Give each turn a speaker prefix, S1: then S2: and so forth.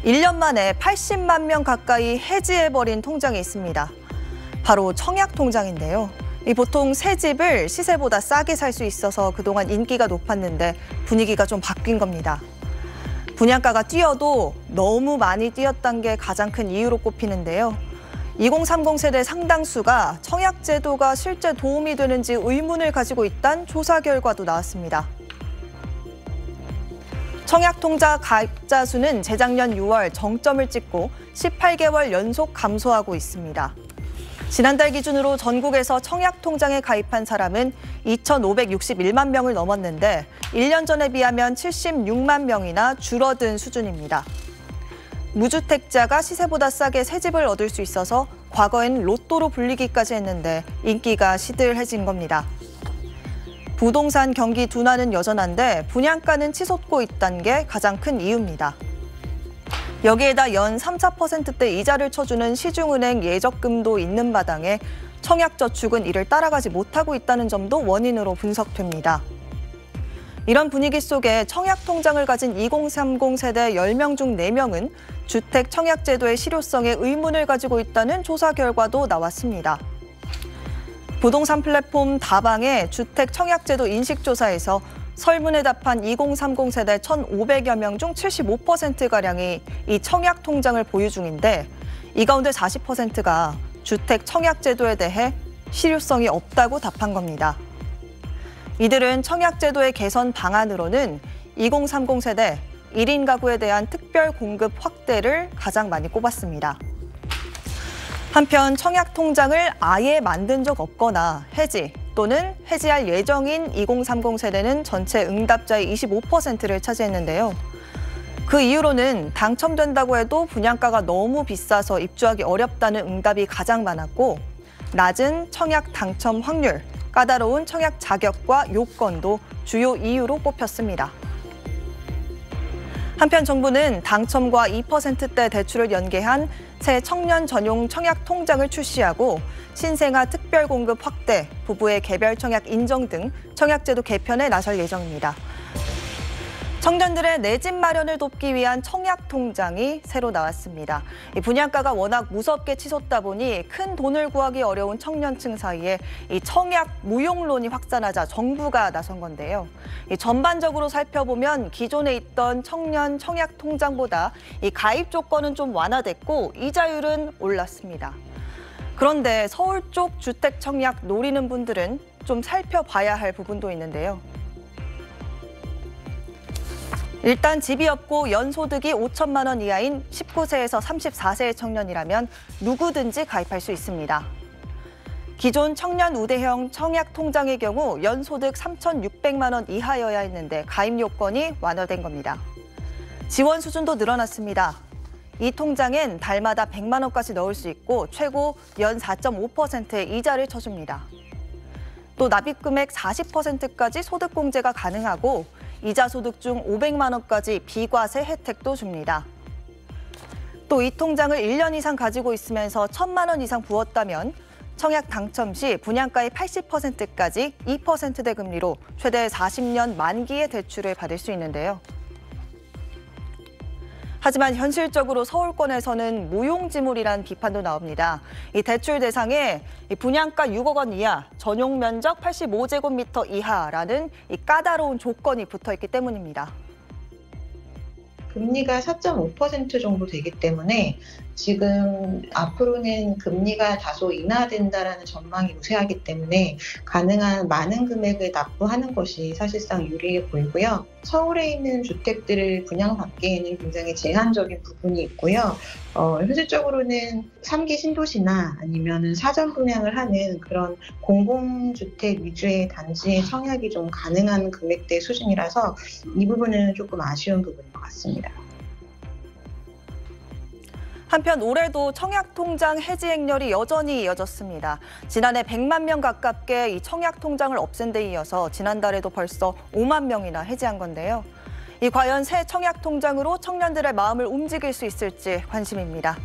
S1: 1년 만에 80만 명 가까이 해지해버린 통장이 있습니다. 바로 청약 통장인데요. 보통 새 집을 시세보다 싸게 살 수 있어서 그동안 인기가 높았는데 분위기가 좀 바뀐 겁니다. 분양가가 뛰어도 너무 많이 뛰었던 게 가장 큰 이유로 꼽히는데요. 2030 세대 상당수가 청약 제도가 실제 도움이 되는지 의문을 가지고 있다는 조사 결과도 나왔습니다. 청약 통장 가입자 수는 재작년 6월 정점을 찍고 18개월 연속 감소하고 있습니다. 지난달 기준으로 전국에서 청약 통장에 가입한 사람은 2,561만 명을 넘었는데 1년 전에 비하면 76만 명이나 줄어든 수준입니다. 무주택자가 시세보다 싸게 새 집을 얻을 수 있어서 과거엔 로또로 불리기까지 했는데 인기가 시들해진 겁니다. 부동산 경기 둔화는 여전한데 분양가는 치솟고 있다는 게 가장 큰 이유입니다. 여기에다 연 3, 4%대 이자를 쳐주는 시중은행 예적금도 있는 바당에 청약저축은 이를 따라가지 못하고 있다는 점도 원인으로 분석됩니다. 이런 분위기 속에 청약통장을 가진 2030 세대 10명 중 4명은 주택 청약제도의 실효성에 의문을 가지고 있다는 조사 결과도 나왔습니다. 부동산 플랫폼 다방의 주택 청약제도 인식조사에서 설문에 답한 2030 세대 1,500여 명 중 75%가량이 이 청약 통장을 보유 중인데 이 가운데 40%가 주택 청약제도에 대해 실효성이 없다고 답한 겁니다. 이들은 청약제도의 개선 방안으로는 2030 세대 1인 가구에 대한 특별 공급 확대를 가장 많이 꼽았습니다. 한편 청약 통장을 아예 만든 적 없거나 해지 또는 해지할 예정인 2030 세대는 전체 응답자의 25%를 차지했는데요. 그 이유로는 당첨된다고 해도 분양가가 너무 비싸서 입주하기 어렵다는 응답이 가장 많았고 낮은 청약 당첨 확률, 까다로운 청약 자격과 요건도 주요 이유로 꼽혔습니다. 한편 정부는 당첨과 2%대 대출을 연계한 새 청년 전용 청약 통장을 출시하고 신생아 특별 공급 확대, 부부의 개별 청약 인정 등 청약제도 개편에 나설 예정입니다. 청년들의 내 집 마련을 돕기 위한 청약 통장이 새로 나왔습니다. 이 분양가가 워낙 무섭게 치솟다 보니 큰 돈을 구하기 어려운 청년층 사이에 이 청약 무용론이 확산하자 정부가 나선 건데요. 전반적으로 살펴보면 기존에 있던 청년 청약 통장보다 이 가입 조건은 좀 완화됐고 이자율은 올랐습니다. 그런데 서울 쪽 주택 청약 노리는 분들은 좀 살펴봐야 할 부분도 있는데요. 일단 집이 없고 연소득이 5천만 원 이하인 19세에서 34세의 청년이라면 누구든지 가입할 수 있습니다. 기존 청년 우대형 청약 통장의 경우 연소득 3,600만 원 이하여야 했는데 가입 요건이 완화된 겁니다. 지원 수준도 늘어났습니다. 이 통장엔 달마다 100만 원까지 넣을 수 있고 최고 연 4.5%의 이자를 쳐줍니다. 또 납입 금액 40%까지 소득 공제가 가능하고 이자 소득 중 500만 원까지 비과세 혜택도 줍니다. 또 이 통장을 1년 이상 가지고 있으면서 1,000만 원 이상 부었다면 청약 당첨 시 분양가의 80%까지 2%대 금리로 최대 40년 만기의 대출을 받을 수 있는데요. 하지만 현실적으로 서울권에서는 무용지물이란 비판도 나옵니다. 이 대출 대상에 분양가 6억 원 이하, 전용 면적 85제곱미터 이하라는 이 까다로운 조건이 붙어 있기 때문입니다.
S2: 금리가 4.5% 정도 되기 때문에 지금 앞으로는 금리가 다소 인하된다라는 전망이 우세하기 때문에 가능한 많은 금액을 납부하는 것이 사실상 유리해 보이고요. 서울에 있는 주택들을 분양받기에는 굉장히 제한적인 부분이 있고요. 현실적으로는 3기 신도시나 아니면 사전 분양을 하는 그런 공공주택 위주의 단지의 청약이 좀 가능한 금액대 수준이라서 이 부분은 조금 아쉬운 부분인 것 같습니다.
S1: 한편 올해도 청약통장 해지 행렬이 여전히 이어졌습니다. 지난해 100만 명 가깝게 이 청약통장을 없앤 데 이어서 지난달에도 벌써 5만 명이나 해지한 건데요. 이 과연 새 청약통장으로 청년들의 마음을 움직일 수 있을지 관심입니다.